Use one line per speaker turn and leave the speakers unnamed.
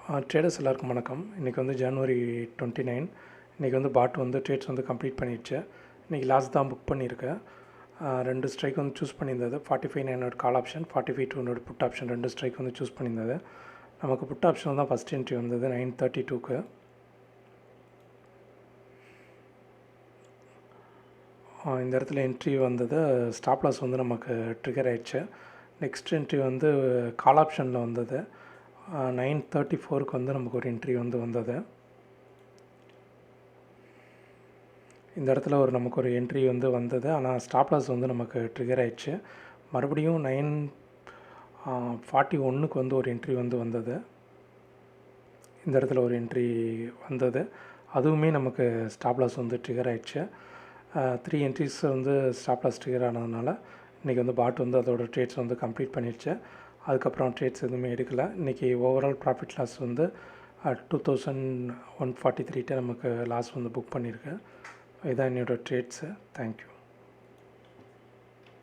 Traders எல்லாருக்கும் வணக்கம். இன்றைக்கி வந்து ஜனவரி 29. இன்றைக்கி வந்து பாட் வந்து ட்ரேட்ஸ் வந்து கம்ப்ளீட் பண்ணிடுச்சு. இன்றைக்கி லாஸ்ட் தான் புக் பண்ணியிருக்கேன். 2 ஸ்ட்ரைக் வந்து சூஸ் பண்ணியிருந்தது. 45,900 call option, 45,200 put option 2 strike வந்து சூஸ் பண்ணியிருந்தது. நமக்கு புட் ஆப்ஷன் தான் ஃபஸ்ட் என்ட்ரி வந்தது 9:32க்கு. இந்த இடத்துல என்ட்ரி வந்தது. ஸ்டாப் லாஸ் வந்து நமக்கு ட்ரிகர் ஆயிடுச்சு. நெக்ஸ்ட் என்ட்ரி வந்து கால் ஆப்ஷனில் வந்தது. 9:34க்கு வந்து நமக்கு ஒரு என்ட்ரி வந்து வந்தது. இந்த இடத்துல நமக்கு ஒரு என்ட்ரி வந்து வந்தது. ஆனால் ஸ்டாப் லாஸ் வந்து நமக்கு ட்ரிகர் ஆயிடுச்சு. மறுபடியும் 9:41க்கு வந்து ஒரு என்ட்ரி வந்து வந்தது. இந்த இடத்துல ஒரு என்ட்ரி வந்தது. அதுவுமே நமக்கு ஸ்டாப் லாஸ் வந்து ட்ரிகர் ஆயிடுச்சு. 3 என்ட்ரிஸ் வந்து ஸ்டாப் லாஸ் ட்ரிகர் ஆனதுனால இன்றைக்கி வந்து பாட் வந்து அதோடய ட்ரேட்ஸ் வந்து கம்ப்ளீட் பண்ணிடுச்சு. அதுக்கப்புறம் ட்ரேட்ஸ் எதுவுமே எடுக்கலை. இன்றைக்கி ஓவரால் ப்ராஃபிட் லாஸ் வந்து 2143 நமக்கு லாஸ் வந்து புக் பண்ணியிருக்கு. இதான் என்னோடய ட்ரேட்ஸு. தேங்க்யூ.